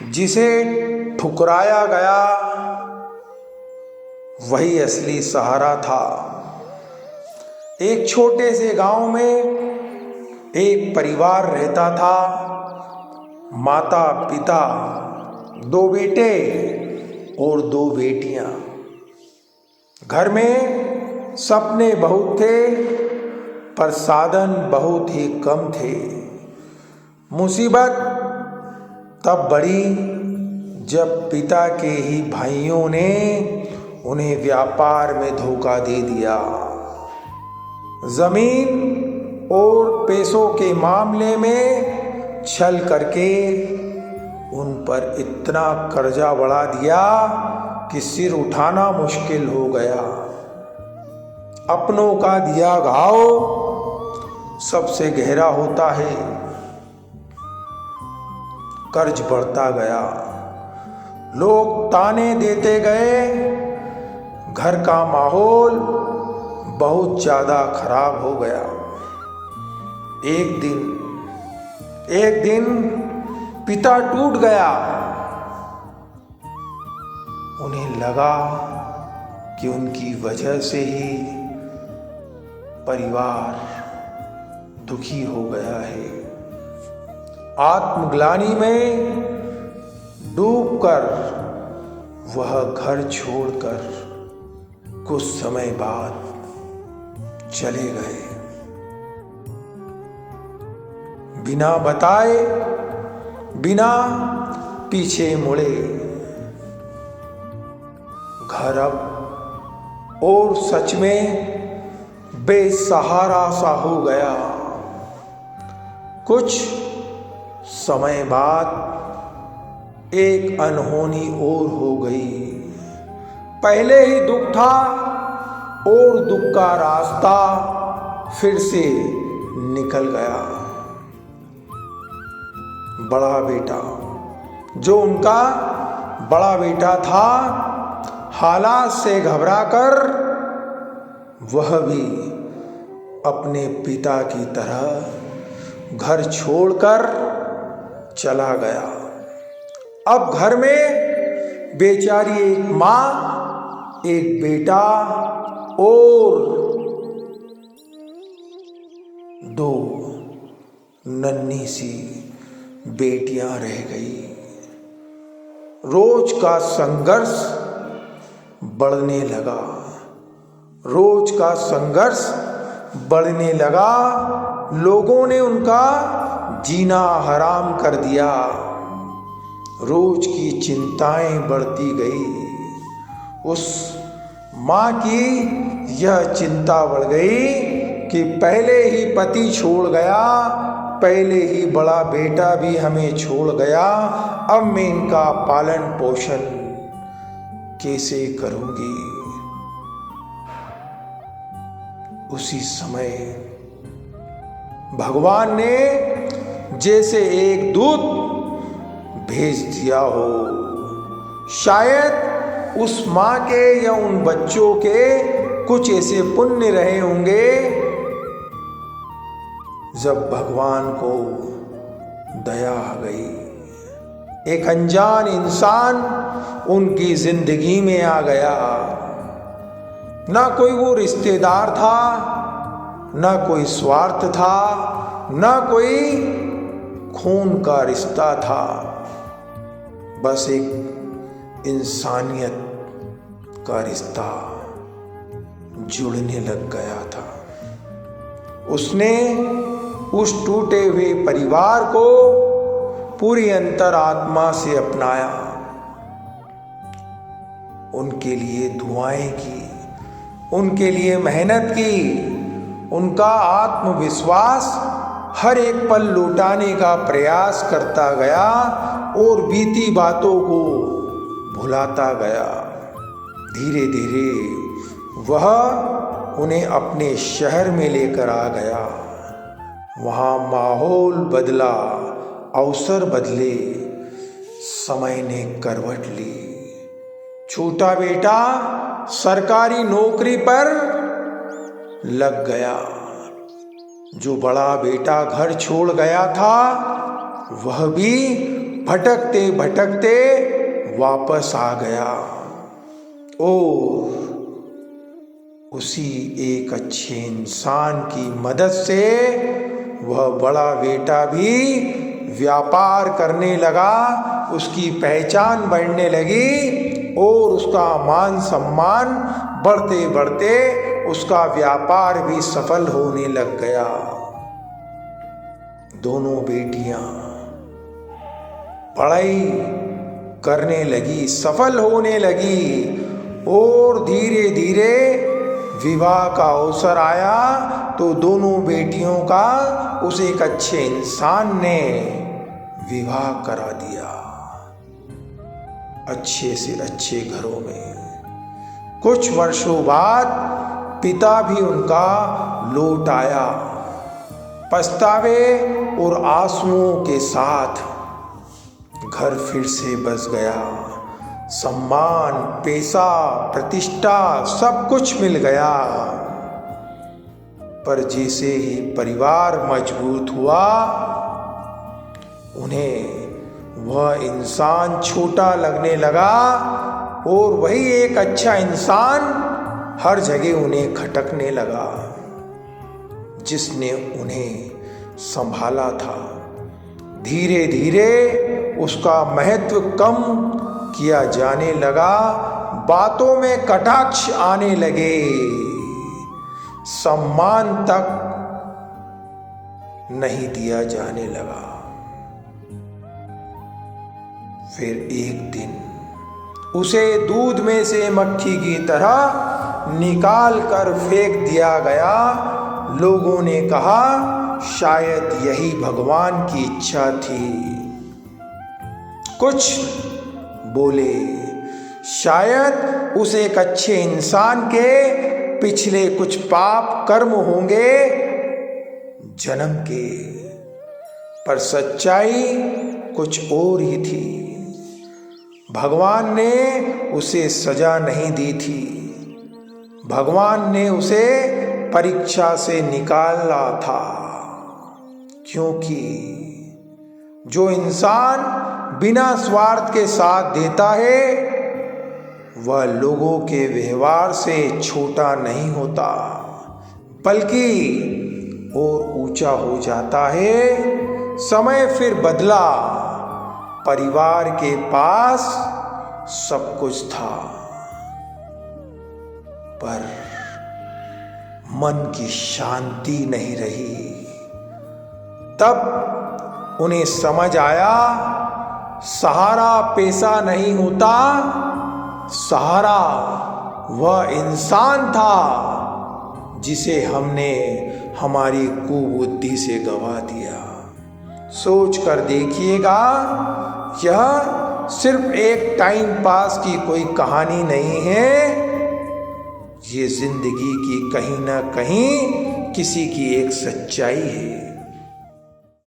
जिसे ठुकराया गया वही असली सहारा था। एक छोटे से गांव में एक परिवार रहता था। माता पिता, 2 बेटे और 2 बेटियां। घर में सपने बहुत थे पर साधन बहुत ही कम थे। मुसीबत तब बढ़ी जब पिता के ही भाइयों ने उन्हें व्यापार में धोखा दे दिया। जमीन और पैसों के मामले में छल करके उन पर इतना कर्जा बढ़ा दिया कि सिर उठाना मुश्किल हो गया। अपनों का दिया घाव सबसे गहरा होता है। कर्ज बढ़ता गया, लोग ताने देते गए, घर का माहौल बहुत ज्यादा खराब हो गया। एक दिन पिता टूट गया। उन्हें लगा कि उनकी वजह से ही परिवार दुखी हो गया है। आत्मग्लानि में डूबकर वह घर छोड़कर कुछ समय बाद चले गए, बिना बताए, बिना पीछे मुड़े। घर अब और सच में बेसहारा सा हो गया। कुछ समय बाद एक अनहोनी और हो गई। पहले ही दुख था और दुख का रास्ता फिर से निकल गया। बड़ा बेटा, जो उनका बड़ा बेटा था, हालात से घबराकर वह भी अपने पिता की तरह घर छोड़कर चला गया। अब घर में बेचारी एक माँ, एक बेटा और 2 नन्ही सी बेटियां रह गई। रोज का संघर्ष बढ़ने लगा, रोज का संघर्ष बढ़ने लगा। लोगों ने उनका जीना हराम कर दिया। रोज की चिंताएं बढ़ती गई। उस माँ की यह चिंता बढ़ गई कि पहले ही पति छोड़ गया, पहले ही बड़ा बेटा भी हमें छोड़ गया, अब मैं इनका पालन पोषण कैसे करूंगी। उसी समय भगवान ने जैसे एक दूत भेज दिया हो। शायद उस माँ के या उन बच्चों के कुछ ऐसे पुण्य रहे होंगे जब भगवान को दया आ गई। एक अनजान इंसान उनकी जिंदगी में आ गया। ना कोई वो रिश्तेदार था, ना कोई स्वार्थ था, ना कोई खून का रिश्ता था। बस एक इंसानियत का रिश्ता जुड़ने लग गया था। उसने उस टूटे हुए परिवार को पूरी अंतरात्मा से अपनाया, उनके लिए दुआएं की, उनके लिए मेहनत की, उनका आत्मविश्वास हर एक पल लौटाने का प्रयास करता गया और बीती बातों को भुलाता गया। धीरे धीरे वह उन्हें अपने शहर में लेकर आ गया। वहाँ माहौल बदला, अवसर बदले, समय ने करवट ली। छोटा बेटा सरकारी नौकरी पर लग गया। जो बड़ा बेटा घर छोड़ गया था वह भी भटकते भटकते वापस आ गया और उसी एक अच्छे इंसान की मदद से वह बड़ा बेटा भी व्यापार करने लगा, उसकी पहचान बढ़ने लगी और उसका मान सम्मान बढ़ते बढ़ते उसका व्यापार भी सफल होने लग गया। दोनों बेटियां पढ़ाई करने लगी, सफल होने लगी और धीरे धीरे विवाह का अवसर आया तो दोनों बेटियों का उस एक अच्छे इंसान ने विवाह करा दिया अच्छे से अच्छे घरों में। कुछ वर्षों बाद पिता भी उनका लौट आया, पछतावे और आंसुओं के साथ घर फिर से बस गया। सम्मान, पैसा, प्रतिष्ठा सब कुछ मिल गया, पर जैसे ही परिवार मजबूत हुआ उन्हें वह इंसान छोटा लगने लगा और वही एक अच्छा इंसान हर जगह उन्हें खटकने लगा जिसने उन्हें संभाला था। धीरे धीरे उसका महत्व कम किया जाने लगा, बातों में कटाक्ष आने लगे, सम्मान तक नहीं दिया जाने लगा। फिर एक दिन उसे दूध में से मक्खी की तरह निकाल कर फेंक दिया गया। लोगों ने कहा शायद यही भगवान की इच्छा थी। कुछ बोले शायद उस एक अच्छे इंसान के पिछले कुछ पाप कर्म होंगे जन्म के, पर सच्चाई कुछ और ही थी। भगवान ने उसे सजा नहीं दी थी, भगवान ने उसे परीक्षा से निकाला था, क्योंकि जो इंसान बिना स्वार्थ के साथ देता है वह लोगों के व्यवहार से छोटा नहीं होता बल्कि और ऊंचा हो जाता है। समय फिर बदला, परिवार के पास सब कुछ था पर मन की शांति नहीं रही। तब उन्हें समझ आया सहारा पैसा नहीं होता, सहारा वह इंसान था जिसे हमने हमारी कुबुद्धि से गवा दिया। सोच कर देखिएगा, यह सिर्फ एक टाइम पास की कोई कहानी नहीं है, ये जिंदगी की कहीं ना कहीं किसी की एक सच्चाई है।